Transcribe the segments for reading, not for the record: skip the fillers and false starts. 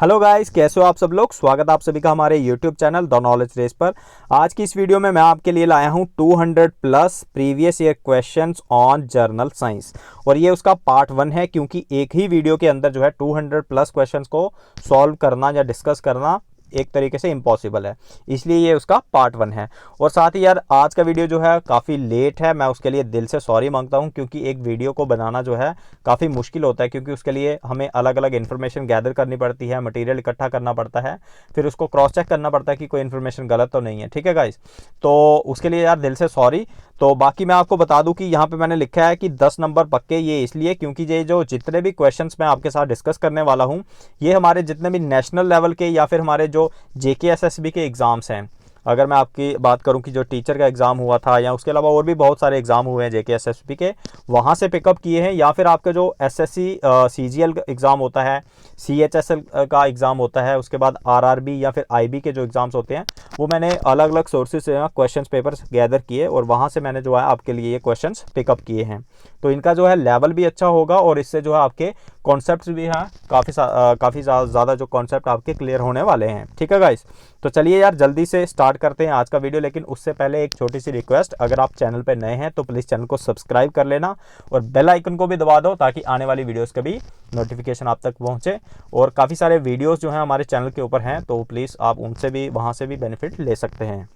Hello guys, कैसे हो आप सब लोग। स्वागत है आप सभी का हमारे YouTube channel the knowledge race पर। आज की इस वीडियो में मैं आपके लिए लाया हूं 200 plus previous year questions on journal science. और ये उसका पार्ट 1 है, क्योंकि एक ही वीडियो के अंदर जो है 200 प्लस क्वेश्चंस को सॉल्व करना या डिस्कस करना एक तरीके से इम्पॉसिबल है, इसलिए ये उसका पार्ट 1 है। और साथ ही यार, आज का वीडियो जो है काफ़ी लेट है, मैं उसके लिए दिल से सॉरी मांगता हूँ, क्योंकि एक वीडियो को बनाना जो है काफ़ी मुश्किल होता है, क्योंकि उसके लिए हमें अलग अलग इन्फॉर्मेशन गैदर करनी पड़ती है, मटेरियल इकट्ठा करना पड़ता है, फिर उसको क्रॉस चेक करना पड़ता है कि कोई इन्फॉर्मेशन गलत तो नहीं है। ठीक है गाइस, तो उसके लिए यार दिल से सॉरी। तो बाकी मैं आपको बता दूं कि यहाँ पे मैंने लिखा है कि 10 नंबर पक्के, ये इसलिए क्योंकि ये जो जितने भी क्वेश्चंस मैं आपके साथ डिस्कस करने वाला हूँ, ये हमारे जितने भी नेशनल लेवल के या फिर हमारे जो JKSSB के एग्ज़ाम्स हैं। अगर मैं आपकी बात करूं कि जो टीचर का एग्ज़ाम हुआ था, या उसके अलावा और भी बहुत सारे एग्ज़ाम हुए हैं JKSSB के, वहाँ से पिकअप किए हैं, या फिर आपका जो SSC CGL का एग्ज़ाम होता है, CHSL का एग्ज़ाम होता है, उसके बाद RRB या फिर IB के जो एग्ज़ाम्स होते हैं, वो मैंने अलग अलग सोर्सेज से क्वेश्चन पेपर्स गैदर किए और वहाँ से मैंने जो है आपके लिए ये क्वेश्चन पिकअप किए हैं। तो इनका जो है लेवल भी अच्छा होगा और इससे जो है आपके कॉन्सेप्ट्स भी हैं, काफ़ी ज़्यादा जो कॉन्सेप्ट आपके क्लियर होने वाले हैं। ठीक है गाइस, तो चलिए यार जल्दी से स्टार्ट करते हैं आज का वीडियो। लेकिन उससे पहले एक छोटी सी रिक्वेस्ट, अगर आप चैनल पर नए हैं तो प्लीज़ चैनल को सब्सक्राइब कर लेना और बेल आइकन को भी दबा दो, ताकि आने वाली वीडियोस का भी नोटिफिकेशन आप तक पहुंचे। और काफ़ी सारे वीडियोस जो हैं हमारे चैनल के ऊपर हैं, तो प्लीज़ आप उनसे भी, वहाँ से भी बेनिफिट ले सकते हैं।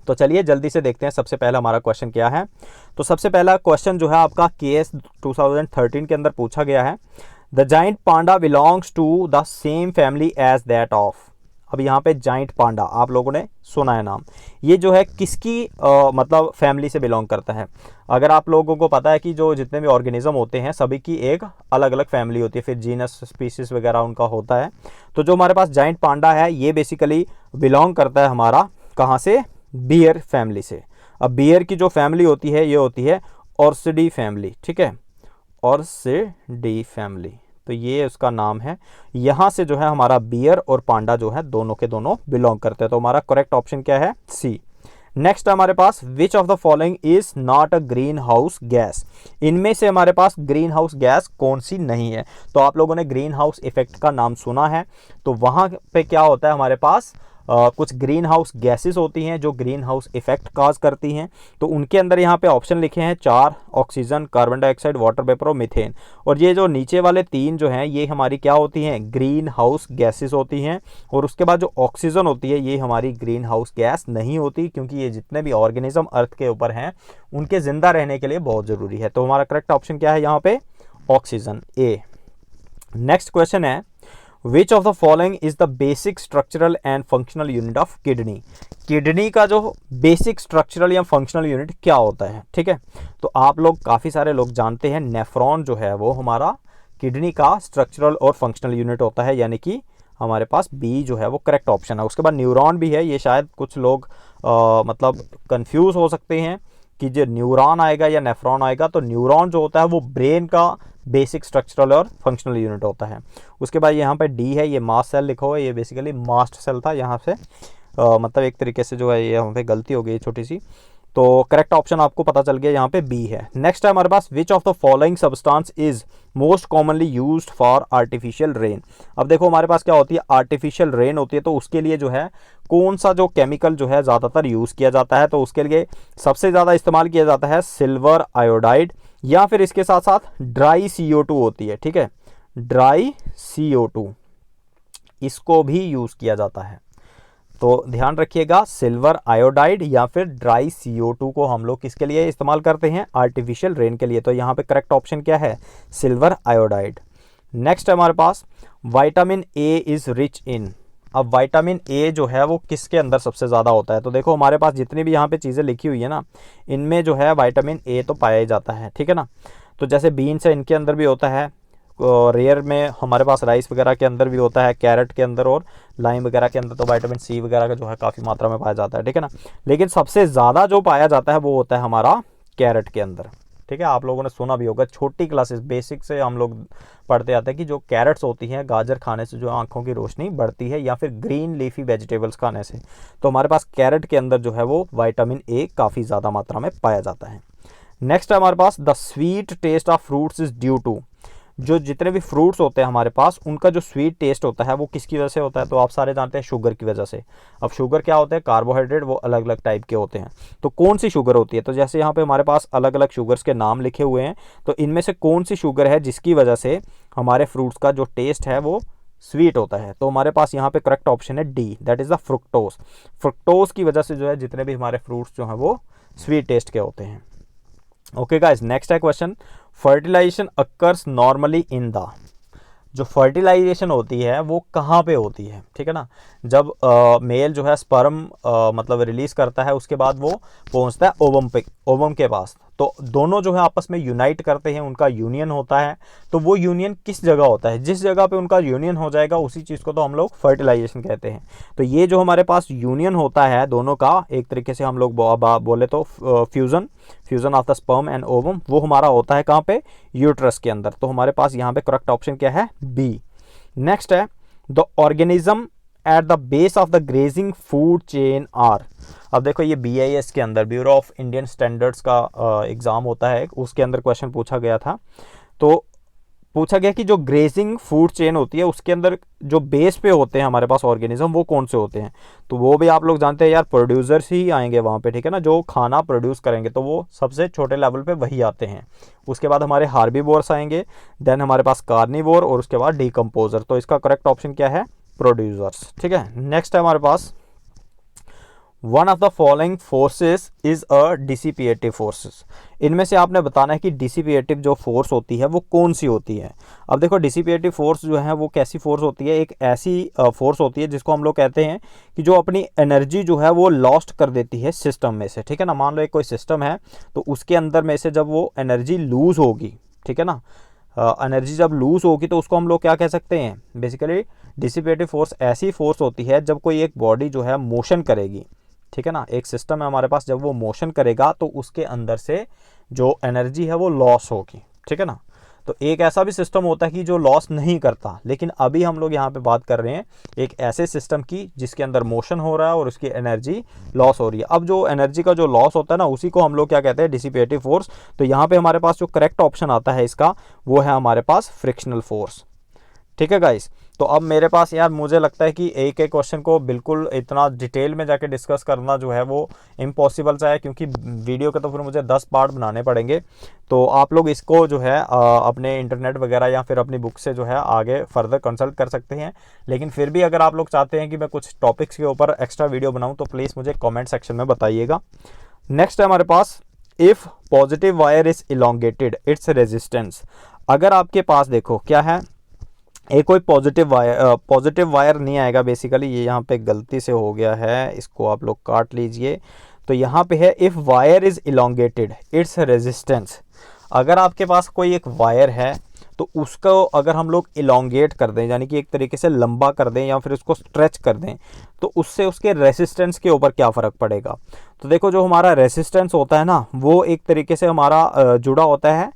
तो चलिए जल्दी से देखते हैं सबसे पहला हमारा क्वेश्चन क्या है। तो सबसे पहला क्वेश्चन जो है आपका KS 2013 के अंदर पूछा गया है, the giant panda belongs to the same family as that of. अब यहाँ पे जाइंट पांडा आप लोगों ने सुना है नाम, ये जो है किसकी मतलब फैमिली से बिलोंग करता है। अगर आप लोगों को पता है कि जो जितने भी ऑर्गेनिज्म होते हैं सभी की एक अलग अलग फैमिली होती है, फिर जीनस स्पीसीज वगैरह उनका होता है। तो जो हमारे पास जाइंट पांडा है, ये बेसिकली बिलोंग करता है हमारा कहाँ से, बियर फैमिली से। अब बियर की जो फैमिली होती है ये होती है ऑर्सिडी फैमिली। ठीक है, ऑर्सिडी फैमिली, तो ये उसका नाम है। यहाँ से जो है हमारा बियर और पांडा जो है दोनों के दोनों बिलोंग करते हैं। तो हमारा करेक्ट ऑप्शन क्या है, सी। नेक्स्ट हमारे पास, which of the following is not a greenhouse gas. इनमें से हमारे पास ग्रीन हाउस गैस कौन सी नहीं है। तो आप लोगों ने ग्रीन हाउस इफेक्ट का नाम सुना है, तो वहाँ पे क्या होता है हमारे पास, कुछ ग्रीन हाउस गैसेस होती हैं जो ग्रीन हाउस इफेक्ट काज करती हैं। तो उनके अंदर यहाँ पे ऑप्शन लिखे हैं 4, oxygen, carbon dioxide, water vapour और मीथेन। और ये जो नीचे वाले 3 जो हैं, ये हमारी क्या होती हैं, ग्रीन हाउस गैसेस होती हैं। और उसके बाद जो ऑक्सीजन होती है, ये हमारी ग्रीन हाउस गैस नहीं होती, क्योंकि ये जितने भी ऑर्गेनिज्म अर्थ के ऊपर हैं उनके जिंदा रहने के लिए बहुत ज़रूरी है। तो हमारा करेक्ट ऑप्शन क्या है यहाँ पे, ऑक्सीजन, ए। नेक्स्ट क्वेश्चन है, विच of the following is the basic structural and functional unit of kidney. Kidney का जो बेसिक स्ट्रक्चरल या फंक्शनल यूनिट क्या होता है। ठीक है, तो आप लोग काफ़ी सारे लोग जानते हैं, नेफ्रॉन जो है वो हमारा किडनी का स्ट्रक्चरल और फंक्शनल यूनिट होता है, यानी कि हमारे पास बी जो है वो करेक्ट ऑप्शन है। उसके बाद न्यूरॉन भी है, ये शायद कुछ लोग मतलब कंफ्यूज हो सकते हैं कि जो न्यूरॉन आएगा या नेफ्रॉन आएगा। तो न्यूरॉन जो होता है वो ब्रेन का बेसिक स्ट्रक्चरल और फंक्शनल यूनिट होता है। उसके बाद यहाँ पे डी है, ये मास्ट सेल लिखा हुआ है, ये बेसिकली मास्ट सेल था यहाँ से, मतलब एक तरीके से जो है ये यहाँ पे गलती हो गई छोटी सी। तो करेक्ट ऑप्शन आपको पता चल गया, यहाँ पे बी है। नेक्स्ट है हमारे पास, which of the following substance is most commonly used for artificial rain. अब देखो हमारे पास क्या होती है, आर्टिफिशियल रेन होती है, तो उसके लिए जो है कौन सा जो केमिकल जो है ज़्यादातर यूज़ किया जाता है। तो उसके लिए सबसे ज़्यादा इस्तेमाल किया जाता है सिल्वर आयोडाइड, या फिर इसके साथ साथ ड्राई CO2 होती है। ठीक है, ड्राई CO2 इसको भी यूज़ किया जाता है। तो ध्यान रखिएगा, सिल्वर आयोडाइड या फिर ड्राई CO2 को हम लोग किसके लिए इस्तेमाल करते हैं, आर्टिफिशियल रेन के लिए। तो यहाँ पे करेक्ट ऑप्शन क्या है, सिल्वर आयोडाइड। नेक्स्ट है हमारे पास, vitamin A is rich in. अब विटामिन A जो है वो किसके अंदर सबसे ज़्यादा होता है। तो देखो हमारे पास जितनी भी यहाँ पे चीज़ें लिखी हुई है ना, इनमें जो है विटामिन A तो पाया ही जाता है। ठीक है ना, तो जैसे बीन्स है, इनके अंदर भी होता है, रेयर में हमारे पास राइस वगैरह के अंदर भी होता है, कैरेट के अंदर और लाइम वगैरह के अंदर तो विटामिन C वगैरह का जो है काफ़ी मात्रा में पाया जाता है। ठीक है ना, लेकिन सबसे ज़्यादा जो पाया जाता है वो होता है हमारा कैरेट के अंदर। ठीक है, आप लोगों ने सुना भी होगा, छोटी क्लासेस बेसिक से हम लोग पढ़ते आते हैं कि जो कैरेट्स होती हैं, गाजर खाने से जो आंखों की रोशनी बढ़ती है, या फिर ग्रीन लीफी वेजिटेबल्स खाने से। तो हमारे पास कैरेट के अंदर जो है वो विटामिन A काफ़ी ज़्यादा मात्रा में पाया जाता है। नेक्स्ट है हमारे पास, the sweet taste of fruits is due to. जो जितने भी फ्रूट्स होते हैं हमारे पास, उनका जो स्वीट टेस्ट होता है वो किसकी वजह से होता है? तो आप सारे जानते हैं शुगर की वजह से। अब शुगर क्या होता है? कार्बोहाइड्रेट, वो अलग अलग टाइप के होते हैं। तो कौन सी शुगर होती है? तो जैसे यहाँ पे हमारे पास अलग अलग शुगर्स के नाम लिखे हुए हैं, तो इनमें से कौन सी शुगर है जिसकी वजह से हमारे फ्रूट्स का जो टेस्ट है वो स्वीट होता है? तो हमारे पास यहाँ पे करेक्ट ऑप्शन है D, that is the fructose. Fructose की वजह से जो है जितने भी हमारे फ्रूट्स जो हैं वो स्वीट टेस्ट के होते हैं। ओके गाइस, नेक्स्ट है question, fertilization occurs normally in the, जो फर्टिलाइजेशन होती है वो कहाँ पे होती है? ठीक है ना, जब मेल जो है स्पर्म मतलब रिलीज करता है, उसके बाद वो पहुंचता है ओवम पे, ओवम के पास। तो दोनों जो है आपस में यूनाइट करते हैं, उनका यूनियन होता है। तो वो यूनियन किस जगह होता है? जिस जगह पे उनका यूनियन हो जाएगा उसी चीज़ को तो हम लोग फर्टिलाइजेशन कहते हैं। तो ये जो हमारे पास यूनियन होता है दोनों का, एक तरीके से हम लोग बोले तो fusion of the sperm and ovum, वो हमारा होता है कहाँ पे? यूट्रस के अंदर। तो हमारे पास यहाँ पे करेक्ट ऑप्शन क्या है? बी। नेक्स्ट है, the organism at the base of the grazing food chain are. अब देखो ये BIS के अंदर, ब्यूरो ऑफ इंडियन स्टैंडर्ड्स का एग्ज़ाम होता है, उसके अंदर क्वेश्चन पूछा गया था। तो पूछा गया कि जो ग्रेजिंग फूड चेन होती है उसके अंदर जो बेस पे होते हैं हमारे पास ऑर्गेनिज्म, वो कौन से होते हैं? तो वो भी आप लोग जानते हैं यार, प्रोड्यूसर्स ही आएंगे वहाँ पे, ठीक है ना, जो खाना प्रोड्यूस करेंगे, तो वो सबसे छोटे लेवल पे वही आते हैं। उसके बाद हमारे हार्बीवोर्स आएंगे, देन हमारे पास कार्निवोर, और उसके बाद डिकम्पोजर। तो इसका करेक्ट ऑप्शन क्या है? प्रोड्यूसर्स। ठीक है, नेक्स्ट है हमारे पास, one of the following forces is a dissipative forces. इनमें से आपने बताना है कि डिसिपिएटिव जो फोर्स होती है वो कौन सी होती है। अब देखो डिसिपिएटिव फोर्स जो है वो कैसी फोर्स होती है? एक ऐसी फोर्स होती है जिसको हम लोग कहते हैं कि जो अपनी एनर्जी जो है वो लॉस्ट कर देती है सिस्टम में से, ठीक है ना। मान लो एक कोई सिस्टम है, तो उसके अंदर में से जब वो एनर्जी लूज होगी, ठीक है ना, एनर्जी जब लूज होगी तो उसको हम लोग क्या कह सकते हैं? बेसिकली डिसिपेटिव फोर्स ऐसी फोर्स होती है जब कोई एक बॉडी जो है मोशन करेगी, ठीक है ना, एक सिस्टम है हमारे पास, जब वो मोशन करेगा तो उसके अंदर से जो एनर्जी है वो लॉस होगी, ठीक है ना। तो एक ऐसा भी सिस्टम होता है कि जो लॉस नहीं करता, लेकिन अभी हम लोग यहाँ पे बात कर रहे हैं एक ऐसे सिस्टम की जिसके अंदर मोशन हो रहा है और उसकी एनर्जी लॉस हो रही है। अब जो एनर्जी का जो लॉस होता है ना, उसी को हम लोग क्या कहते हैं? Dissipative force. तो यहाँ पे हमारे पास जो करेक्ट ऑप्शन आता है इसका, वो है हमारे पास फ्रिक्शनल फोर्स। ठीक है गाइस, तो अब मेरे पास यार मुझे लगता है कि एक एक क्वेश्चन को बिल्कुल इतना डिटेल में जाके डिस्कस करना जो है वो इम्पॉसिबल सा है, क्योंकि वीडियो के तो फिर मुझे 10 पार्ट बनाने पड़ेंगे। तो आप लोग इसको जो है अपने इंटरनेट वगैरह या फिर अपनी बुक से जो है आगे फर्दर कंसल्ट कर सकते हैं। लेकिन फिर भी अगर आप लोग चाहते हैं कि मैं कुछ टॉपिक्स के ऊपर एक्स्ट्रा वीडियो बनाऊँ तो प्लीज़ मुझे कॉमेंट सेक्शन में बताइएगा। नेक्स्ट है हमारे पास, if positive wire is elongated its resistance. अगर आपके पास देखो क्या है, एक कोई पॉजिटिव वायर नहीं आएगा, बेसिकली ये यहाँ पे गलती से हो गया है, इसको आप लोग काट लीजिए। तो यहाँ पे है if wire is elongated its resistance. अगर आपके पास कोई एक वायर है तो उसको अगर हम लोग इलोंगेट कर दें, यानी कि एक तरीके से लंबा कर दें या फिर उसको स्ट्रेच कर दें, तो उससे उसके रेसिस्टेंस के ऊपर क्या फ़र्क पड़ेगा? तो देखो जो हमारा रेसिस्टेंस होता है ना, वो एक तरीके से हमारा जुड़ा होता है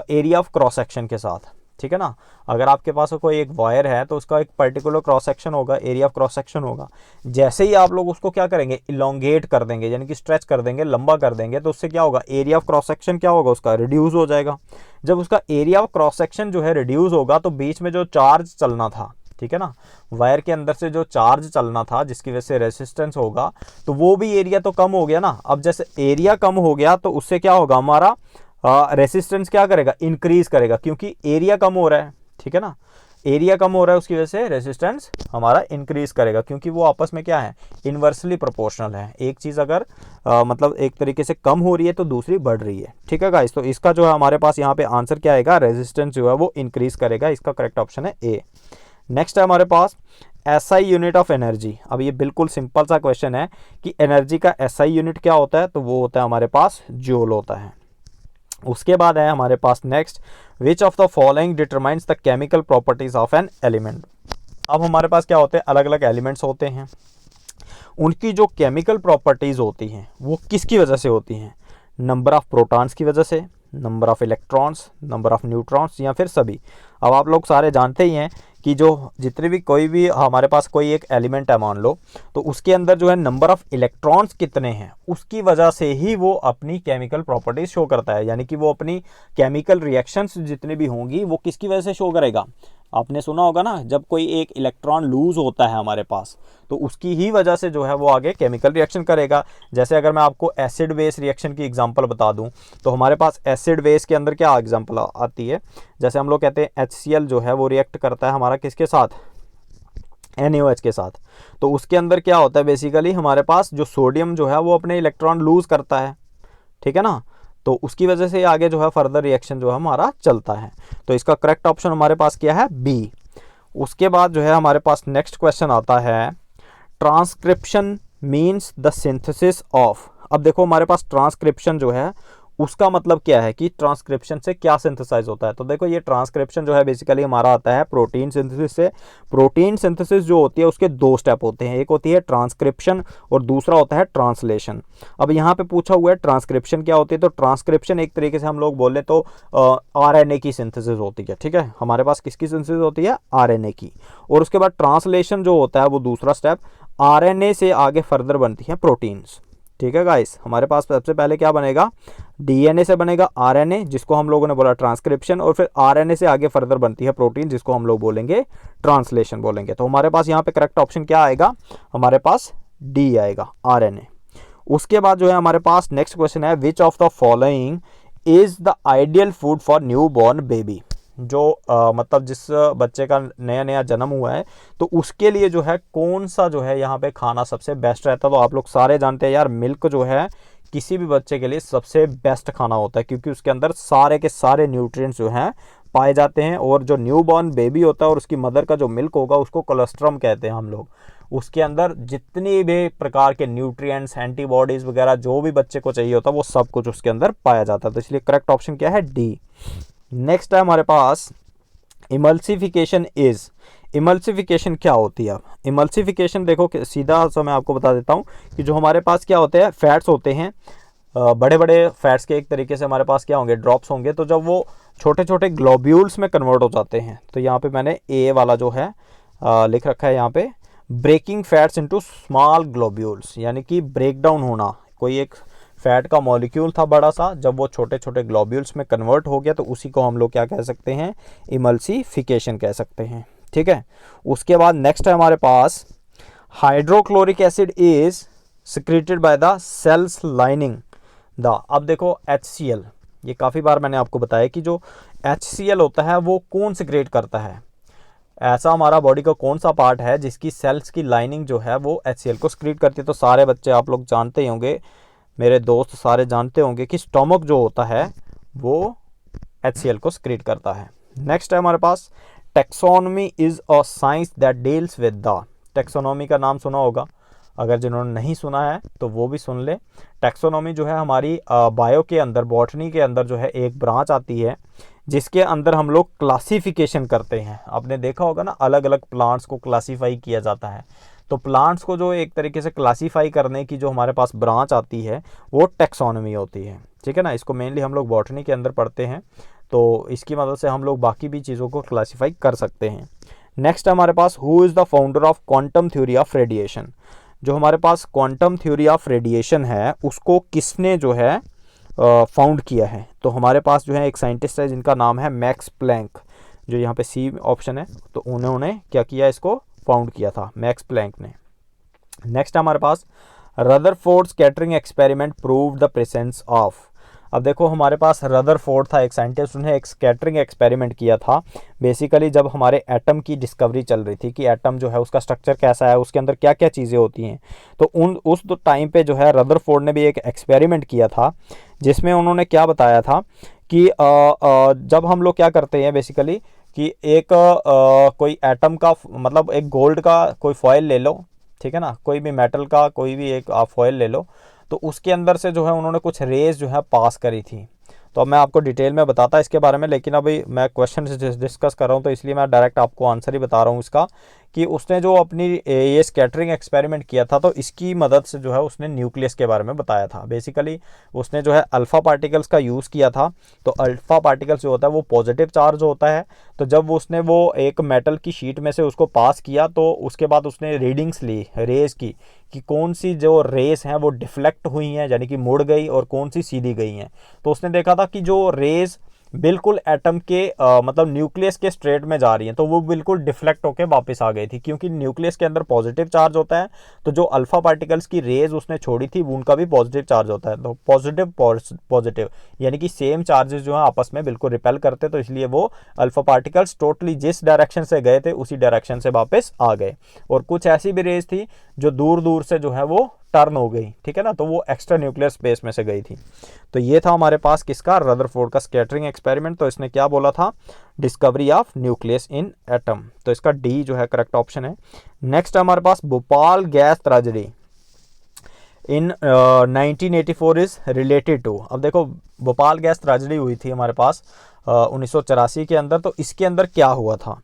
एरिया ऑफ क्रॉस सेक्शन के साथ, ठीक है ना। अगर आपके पास कोई एक वायर है तो उसका एक पर्टिकुलर क्रॉस सेक्शन होगा, एरिया ऑफ क्रॉस सेक्शन होगा। जैसे ही आप लोग उसको क्या करेंगे? इलोंगेट कर देंगे, यानी कि स्ट्रेच कर देंगे, लंबा कर देंगे, तो उससे क्या होगा? एरिया ऑफ क्रॉस सेक्शन क्या होगा? उसका रिड्यूस हो जाएगा। जब उसका एरिया ऑफ क्रॉस सेक्शन जो है रिड्यूस होगा तो बीच में जो चार्ज चलना था, ठीक है ना, वायर के अंदर से जो चार्ज चलना था जिसकी वजह से रेसिस्टेंस होगा, तो वो भी एरिया तो कम हो गया ना। अब जैसे एरिया कम हो गया तो उससे क्या होगा? हमारा रेसिस्टेंस क्या करेगा? इंक्रीज करेगा, क्योंकि एरिया कम हो रहा है, ठीक है ना। एरिया कम हो रहा है, उसकी वजह से रेसिस्टेंस हमारा इंक्रीज करेगा, क्योंकि वो आपस में क्या है? इन्वर्सली प्रोपोर्शनल है। एक चीज़ अगर मतलब एक तरीके से कम हो रही है तो दूसरी बढ़ रही है, ठीक है गाइस। तो इसका जो है हमारे पास यहाँ पे आंसर क्या आएगा? रेजिस्टेंस जो है वो इंक्रीज करेगा। इसका करेक्ट ऑप्शन है ए। नेक्स्ट है हमारे पास SI यूनिट ऑफ एनर्जी। अब ये बिल्कुल सिंपल सा क्वेश्चन है कि एनर्जी का SI यूनिट क्या होता है? तो वो होता है हमारे पास जूल होता है। उसके बाद है हमारे पास next, which of the following determines the chemical properties of an element. अब हमारे पास क्या होते हैं? अलग अलग एलिमेंट्स होते हैं, उनकी जो केमिकल प्रॉपर्टीज होती हैं वो किसकी वजह से होती हैं? नंबर ऑफ प्रोटॉन्स की वजह से, number of electrons, number of neutrons, या फिर सभी। अब आप लोग सारे जानते ही हैं कि जो जितने भी कोई भी हमारे पास कोई एक एलिमेंट है मान लो, तो उसके अंदर जो है नंबर ऑफ इलेक्ट्रॉन्स कितने हैं उसकी वजह से ही वो अपनी केमिकल प्रॉपर्टीज शो करता है। यानी कि वो अपनी केमिकल रिएक्शंस जितनी भी होंगी वो किसकी वजह से शो करेगा। आपने सुना होगा ना, जब कोई एक इलेक्ट्रॉन लूज होता है हमारे पास तो उसकी ही वजह से जो है वो आगे केमिकल रिएक्शन करेगा। जैसे अगर मैं आपको एसिड बेस रिएक्शन की एग्जांपल बता दूं तो हमारे पास एसिड बेस के अंदर क्या एग्जांपल आती है, जैसे हम लोग कहते हैं HCl जो है वो रिएक्ट करता है हमारा किसके साथ, NaOH के साथ। तो उसके अंदर क्या होता है बेसिकली हमारे पास जो सोडियम जो है वो अपने इलेक्ट्रॉन लूज करता है, ठीक है ना। तो उसकी वजह से आगे जो है फर्दर रिएक्शन जो है हमारा चलता है। तो इसका करेक्ट ऑप्शन हमारे पास क्या है, बी। उसके बाद जो है हमारे पास नेक्स्ट क्वेश्चन आता है, transcription means the synthesis of. अब देखो हमारे पास ट्रांसक्रिप्शन जो है उसका मतलब क्या है कि ट्रांसक्रिप्शन से क्या सिंथेसाइज होता है। तो देखो ये ट्रांसक्रिप्शन जो है बेसिकली हमारा आता है प्रोटीन सिंथेसिस से। प्रोटीन सिंथेसिस जो होती है उसके दो स्टेप होते हैं, एक होती है ट्रांसक्रिप्शन और दूसरा होता है ट्रांसलेशन। अब यहाँ पे पूछा हुआ है ट्रांसक्रिप्शन क्या होती है, तो ट्रांसक्रिप्शन एक तरीके से हम लोग बोले तो RNA की सिंथेसिस होती है, ठीक है। हमारे पास किसकी सिंथेसिस होती है, RNA की। और उसके बाद ट्रांसलेशन जो होता है वो दूसरा स्टेप, RNA से आगे फर्दर बनती है प्रोटीन्स, ठीक है गाइस। हमारे पास सबसे पहले क्या बनेगा, DNA से बनेगा RNA जिसको हम लोगों ने बोला ट्रांसक्रिप्शन, और फिर RNA से आगे फर्दर बनती है प्रोटीन जिसको हम लोग बोलेंगे ट्रांसलेशन बोलेंगे। तो हमारे पास यहाँ पे करेक्ट ऑप्शन क्या आएगा, हमारे पास डी आएगा, RNA। उसके बाद जो है हमारे पास नेक्स्ट क्वेश्चन है, विच of the following is the ideal food for new born baby. जो मतलब जिस बच्चे का नया नया जन्म हुआ है तो उसके लिए जो है कौन सा जो है यहाँ पे खाना सबसे बेस्ट रहता है। तो आप लोग सारे जानते हैं यार, मिल्क जो है किसी भी बच्चे के लिए सबसे बेस्ट खाना होता है क्योंकि उसके अंदर सारे के सारे न्यूट्रिएंट्स जो हैं पाए जाते हैं। और जो न्यू बॉर्न बेबी होता है और उसकी मदर का जो मिल्क होगा उसको कोलेस्ट्रम कहते हैं हम लोग। उसके अंदर जितनी भी प्रकार के न्यूट्रिएंट्स, एंटीबॉडीज वगैरह जो भी बच्चे को चाहिए होता है वो सब कुछ उसके अंदर पाया जाता है। तो इसलिए करेक्ट ऑप्शन क्या है, डी। नेक्स्ट है हमारे पास इमल्सिफिकेशन इज। इमल्सिफिकेशन क्या होती है। इमल्सिफिकेशन देखो सीधा सा मैं आपको बता देता हूँ कि जो हमारे पास क्या होते हैं, फैट्स होते हैं, बड़े बड़े फैट्स के एक तरीके से हमारे पास क्या होंगे, ड्रॉप्स होंगे। तो जब वो छोटे छोटे ग्लोब्यूल्स में कन्वर्ट हो जाते हैं, तो यहाँ पे मैंने ए वाला जो है लिख रखा है यहाँ पे, breaking fats into small globules, यानी कि ब्रेक डाउन होना। कोई एक फैट का मॉलिक्यूल था बड़ा सा, जब वो छोटे छोटे ग्लोब्यूल्स में कन्वर्ट हो गया तो उसी को हम लोग क्या कह सकते हैं, इमल्सिफिकेशन कह सकते हैं, ठीक है। उसके बाद नेक्स्ट है हमारे पास, hydrochloric acid is secreted by the cells lining the. अब देखो HCl, ये काफ़ी बार मैंने आपको बताया कि जो HCl होता है वो कौन सिक्रेट करता है। ऐसा हमारा बॉडी का कौन सा पार्ट है जिसकी सेल्स की लाइनिंग जो है वो HCl को सिक्रेट करती है। तो सारे बच्चे आप लोग जानते ही होंगे, मेरे दोस्त सारे जानते होंगे कि स्टमक जो होता है वो HCl को सिक्रेट करता है। नेक्स्ट है हमारे पास, taxonomy is a science that deals with the. Taxonomy का नाम सुना होगा, अगर जिन्होंने नहीं सुना है तो वो भी सुन ले। टैक्सोनॉमी जो है हमारी बायो के अंदर, बॉटनी के अंदर जो है एक ब्रांच आती है जिसके अंदर हम लोग क्लासिफिकेशन करते हैं। आपने देखा होगा ना, अलग अलग प्लांट्स को क्लासीफाई किया जाता है। तो प्लांट्स को जो एक तरीके से क्लासीफाई करने की जो हमारे पास ब्रांच आती है वो टैक्सोनॉमी होती है, ठीक है ना। इसको मेनली हम लोग बॉटनी के अंदर पढ़ते हैं, तो इसकी मदद से हम लोग बाकी भी चीज़ों को क्लासीफाई कर सकते हैं। नेक्स्ट हमारे पास, who is the founder of quantum theory of radiation. जो हमारे पास क्वांटम थ्योरी ऑफ रेडिएशन है उसको किसने जो है फाउंड किया है। तो हमारे पास जो है एक साइंटिस्ट है जिनका नाम है मैक्स प्लैंक, जो यहाँ पे सी ऑप्शन है। तो उन्होंने क्या किया, इसको फाउंड किया था मैक्स प्लैंक ने। नेक्स्ट हमारे पास, Rutherford scattering experiment proved the presence of. अब देखो हमारे पास रदरफोर्ड था एक साइंटिस्ट, उन्हें एक स्कैटरिंग एक्सपेरिमेंट किया था। बेसिकली जब हमारे एटम की डिस्कवरी चल रही थी कि एटम जो है उसका स्ट्रक्चर कैसा है, उसके अंदर क्या क्या चीज़ें होती हैं, तो उस टाइम पे जो है रदरफोर्ड ने भी एक एक्सपेरिमेंट किया था जिसमें उन्होंने क्या बताया था कि जब हम लोग क्या करते हैं बेसिकली कि एक कोई एटम का, मतलब एक गोल्ड का कोई फॉयल ले लो, ठीक है ना, कोई भी मेटल का कोई भी एक आप फॉयल ले लो, तो उसके अंदर से जो है उन्होंने कुछ रेज जो है पास करी थी। तो अब मैं आपको डिटेल में बताता इसके बारे में, लेकिन अभी मैं क्वेश्चन से डिस्कस कर रहा हूँ तो इसलिए मैं डायरेक्ट आपको आंसर ही बता रहा हूँ इसका, कि उसने जो अपनी ये स्कैटरिंग एक्सपेरिमेंट किया था तो इसकी मदद से जो है उसने न्यूक्लियस के बारे में बताया था। बेसिकली उसने जो है अल्फ़ा पार्टिकल्स का यूज़ किया था। तो अल्फ़ा पार्टिकल्स जो होता है वो पॉजिटिव चार्ज होता है। तो जब उसने वो एक मेटल की शीट में से उसको पास किया तो उसके बाद उसने रीडिंग्स ली रेस की, कि कौन सी जो रेस हैं वो डिफ्लेक्ट हुई हैं यानी कि मुड़ गई और कौन सी सीधी गई हैं। तो उसने देखा था कि जो रेस बिल्कुल एटम के मतलब न्यूक्लियस के स्ट्रेट में जा रही हैं तो वो बिल्कुल डिफ्लेक्ट होकर वापस आ गई थी, क्योंकि न्यूक्लियस के अंदर पॉजिटिव चार्ज होता है। तो जो अल्फा पार्टिकल्स की रेज उसने छोड़ी थी उनका भी पॉजिटिव चार्ज होता है। तो पॉजिटिव पॉजिटिव यानी कि सेम चार्जेस जो है आपस में बिल्कुल रिपेल करते, तो इसलिए वो अल्फा पार्टिकल्स टोटली जिस डायरेक्शन से गए थे उसी डायरेक्शन से वापस आ गए। और कुछ ऐसी भी रेज थी जो दूर दूर से जो है वो टर्न हो गई, ठीक है ना, तो वो एक्स्ट्रा न्यूक्लियर स्पेस में से गई थी। तो ये था हमारे पास किसका, रदरफोर्ड का स्कैटरिंग एक्सपेरिमेंट। तो इसने क्या बोला था, discovery of nucleus in atom. तो इसका डी जो है करेक्ट ऑप्शन है। नेक्स्ट हमारे पास Bhopal gas tragedy in 1984 is related to. अब देखो भोपाल गैस ट्रेजेडी हुई थी हमारे पास 1984 के अंदर। तो इसके अंदर क्या हुआ था,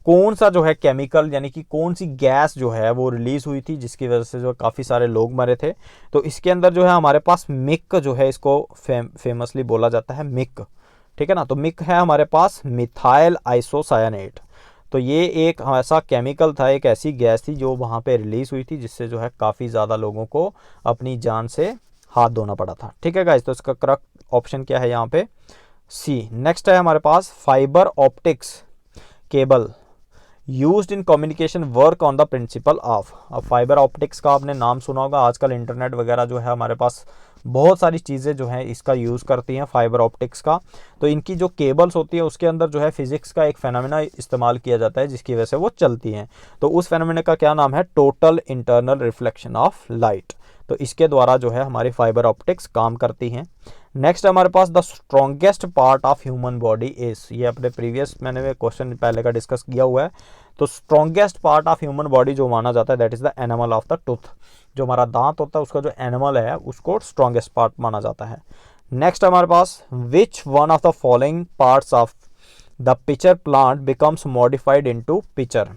कौन सा जो है केमिकल यानी कि कौन सी गैस जो है वो रिलीज हुई थी जिसकी वजह से जो काफ़ी सारे लोग मरे थे। तो इसके अंदर जो है हमारे पास मिक जो है, इसको फेमसली बोला जाता है मिक, ठीक है ना। तो मिक है हमारे पास मिथाइल आइसोसायनेट। तो ये एक ऐसा केमिकल था, एक ऐसी गैस थी जो वहाँ पे रिलीज हुई थी जिससे जो है काफ़ी ज़्यादा लोगों को अपनी जान से हाथ धोना पड़ा था, ठीक है गाइस। तो इसका करेक्ट ऑप्शन क्या है यहाँ पे, सी। नेक्स्ट है हमारे पास fibre optics cable used in communication work on the principle of. अब फाइबर ऑप्टिक्स का आपने नाम सुना होगा, आजकल इंटरनेट वगैरह जो है हमारे पास बहुत सारी चीज़ें जो हैं इसका यूज़ करती हैं फाइबर ऑप्टिक्स का। तो इनकी जो केबल्स होती है उसके अंदर जो है फिजिक्स का एक फेनोमेना इस्तेमाल किया जाता है जिसकी वजह से वो चलती हैं। तो उस फेनोमेना का क्या नाम है, total internal reflection of light. तो इसके द्वारा जो है हमारी फाइबर ऑप्टिक्स काम करती हैं। नेक्स्ट हमारे पास the strongest part of human body is, ये अपने प्रीवियस मैंने क्वेश्चन पहले का डिस्कस किया हुआ है। तो strongest part of human body जो माना जाता है that is the animal of the tooth. जो हमारा दांत होता है उसका जो एनिमल है उसको स्ट्रॉन्गेस्ट पार्ट माना जाता है। नेक्स्ट हमारे पास which one of the following parts of the pitcher plant becomes modified into pitcher.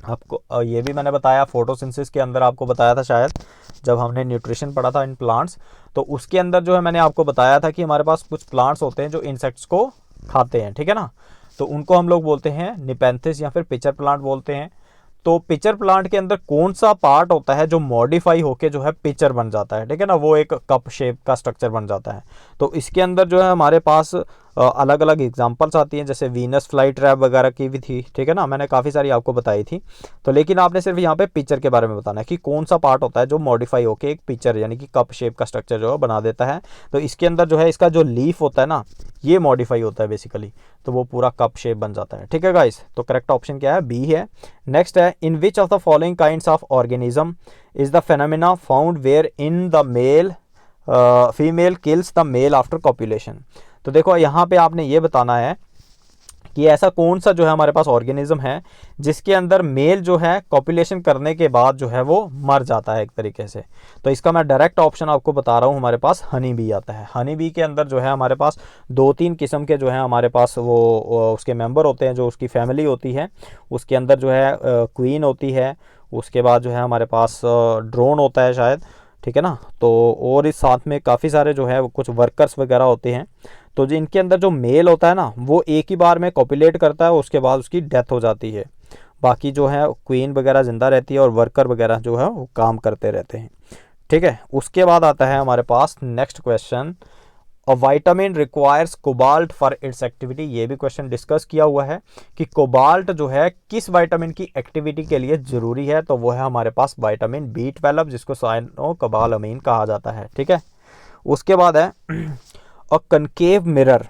आपको ये भी मैंने बताया फोटोसिंथेसिस के अंदर, आपको बताया था शायद जब हमने न्यूट्रिशन पढ़ा था इन प्लांट्स। तो उसके अंदर जो है मैंने आपको बताया था कि हमारे पास कुछ प्लांट्स होते हैं जो इंसेक्ट्स को खाते हैं, ठीक है ना। तो उनको हम लोग बोलते हैं निपेंथिस या फिर पिचर प्लांट बोलते हैं। तो पिचर प्लांट के अंदर कौन सा पार्ट होता है जो मॉडिफाई होके जो है पिचर बन जाता है, ठीक है ना, वो एक कप शेप का स्ट्रक्चर बन जाता है। तो इसके अंदर जो है हमारे पास अलग अलग एग्जांपल्स आती हैं, जैसे वीनस फ्लाई ट्रैप वगैरह की भी थी, ठीक है ना, मैंने काफ़ी सारी आपको बताई थी। तो लेकिन आपने सिर्फ यहाँ पे पिक्चर के बारे में बताना है कि कौन सा पार्ट होता है जो मॉडिफाई होके एक पिक्चर यानी कि कप शेप का स्ट्रक्चर जो है बना देता है। तो इसके अंदर जो है इसका जो लीफ होता है ना ये मॉडिफाई होता है बेसिकली, तो वो पूरा कप शेप बन जाता है, ठीक है गाइस। तो करेक्ट ऑप्शन क्या है, बी है। नेक्स्ट है in which of the following kinds of organism is the phenomena found where in the male female kills the male after copulation. तो देखो यहाँ पे आपने ये बताना है कि ऐसा कौन सा जो है हमारे पास ऑर्गेनिज्म है जिसके अंदर मेल जो है कॉपुलेशन करने के बाद जो है वो मर जाता है एक तरीके से। तो इसका मैं डायरेक्ट ऑप्शन आपको बता रहा हूँ, हमारे पास हनी बी आता है। हनी बी के अंदर जो है हमारे पास 2-3 किस्म के जो है हमारे पास वो उसके मेंबर होते हैं, जो उसकी फैमिली होती है। उसके अंदर जो है क्वीन होती है, उसके बाद जो है हमारे पास ड्रोन होता है शायद, ठीक है ना। तो और इस साथ में काफ़ी सारे जो है कुछ वर्कर्स वगैरह होते हैं। तो जो इनके अंदर जो मेल होता है ना वो एक ही बार में कॉपुलेट करता है, उसके बाद उसकी डेथ हो जाती है। बाकी जो है क्वीन वगैरह ज़िंदा रहती है और वर्कर वगैरह जो है वो काम करते रहते हैं, ठीक है। उसके बाद आता है हमारे पास next question, a vitamin requires cobalt for its activity. ये भी क्वेश्चन डिस्कस किया हुआ है कि कोबाल्ट जो है किस विटामिन की एक्टिविटी के लिए ज़रूरी है। तो वो है हमारे पास विटामिन B12 जिसको साइनो कोबालामीन कहा जाता है, ठीक है। उसके बाद है a concave mirror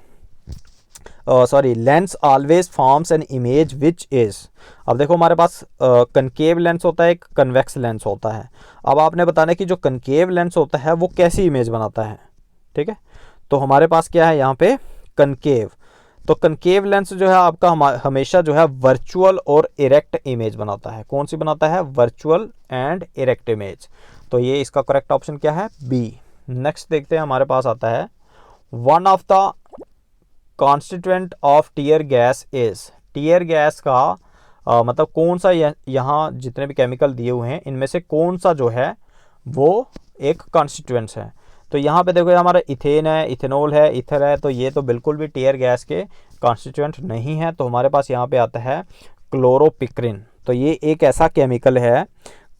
lens always forms an image which is. अब देखो हमारे पास कनकेव लेंस होता है, एक कन्वेक्स लेंस होता है। अब आपने बताना कि जो कनकेव लेंस होता है वो कैसी इमेज बनाता है, ठीक है। तो हमारे पास क्या है यहाँ पे कनकेव। तो कनकेव लेंस जो है आपका हमेशा जो है वर्चुअल और इरेक्ट इमेज बनाता है। कौन सी बनाता है, वर्चुअल एंड इरेक्ट इमेज। तो ये इसका करेक्ट ऑप्शन क्या है, बी। नेक्स्ट देखते हैं हमारे पास आता है one of the constituent of tear gas is. Tear gas का मतलब कौन सा यहाँ जितने भी केमिकल दिए हुए हैं इनमें से कौन सा जो है वो एक कॉन्स्टिट्यूएंट्स है। तो यहाँ पे देखो हमारा इथेन है, इथेनॉल है, ईथर है, तो ये तो बिल्कुल भी टीयर गैस के कॉन्स्टिट्यूएंट नहीं है। तो हमारे पास यहाँ पे आता है क्लोरोपिक्रिन। तो ये एक ऐसा केमिकल है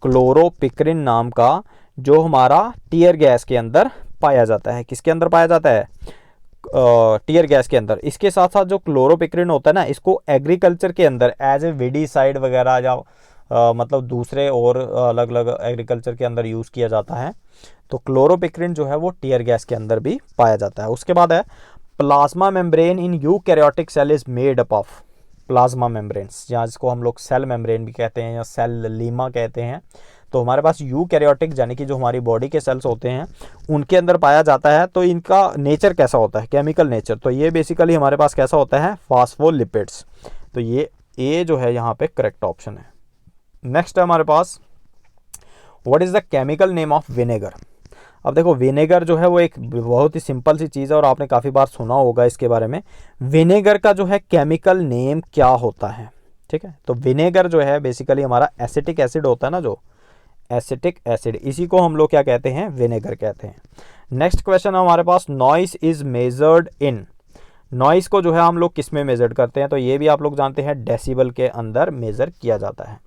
क्लोरोपिक्रिन नाम का जो हमारा टीयर गैस के अंदर पाया जाता है। किसके अंदर पाया जाता है? टीयर गैस के अंदर। इसके साथ साथ जो क्लोरोपिक्रिन होता है ना, इसको एग्रीकल्चर के अंदर एज ए वीडीसाइड वगैरह या मतलब दूसरे और अलग अलग एग्रीकल्चर के अंदर यूज़ किया जाता है। तो क्लोरोपिक्रिन जो है वो टीयर गैस के अंदर भी पाया जाता है। उसके बाद है plasma membrane in eukaryotic cell is made up of plasma membranes, या जिसको हम लोग सेल मेम्ब्रेन भी कहते हैं या सेल लीमा कहते हैं। तो हमारे पास यूकैरियोटिक यानी कि जो हमारी बॉडी के सेल्स होते हैं उनके अंदर पाया जाता है। तो इनका नेचर कैसा होता है, केमिकल नेचर, तो ये बेसिकली हमारे पास कैसा होता है, फास्फोलिपिड्स। तो ये जो है यहाँ पे करेक्ट ऑप्शन है। नेक्स्ट है हमारे पास what is the chemical name of vinegar. अब देखो विनेगर जो है वो एक बहुत ही सिंपल सी चीज़ है और आपने काफ़ी बार सुना होगा इसके बारे में। विनेगर का जो है केमिकल नेम क्या होता है, ठीक है। तो विनेगर जो है बेसिकली हमारा एसिटिक एसिड होता है ना, जो एसिटिक एसिड, इसी को हम लोग क्या कहते हैं, विनेगर कहते हैं। नेक्स्ट क्वेश्चन है हमारे पास noise is measured in. Noise को जो है हम लोग किस में मेजर करते हैं? तो ये भी आप लोग जानते हैं डेसिबल के अंदर मेजर किया जाता है।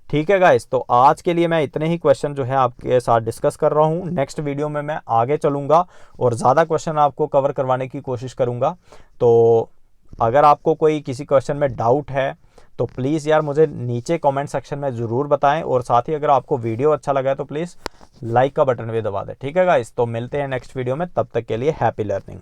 ठीक है गाइस, तो आज के लिए मैं इतने ही क्वेश्चन जो है आपके साथ डिस्कस कर रहा हूँ। नेक्स्ट वीडियो में मैं आगे चलूँगा और ज़्यादा क्वेश्चन आपको कवर करवाने की कोशिश करूँगा। तो अगर आपको कोई किसी क्वेश्चन में डाउट है तो प्लीज़ यार मुझे नीचे कमेंट सेक्शन में ज़रूर बताएं, और साथ ही अगर आपको वीडियो अच्छा लगा है तो प्लीज़ लाइक का बटन भी दबा दें। ठीक है गाइस, तो मिलते हैं नेक्स्ट वीडियो में, तब तक के लिए हैप्पी लर्निंग।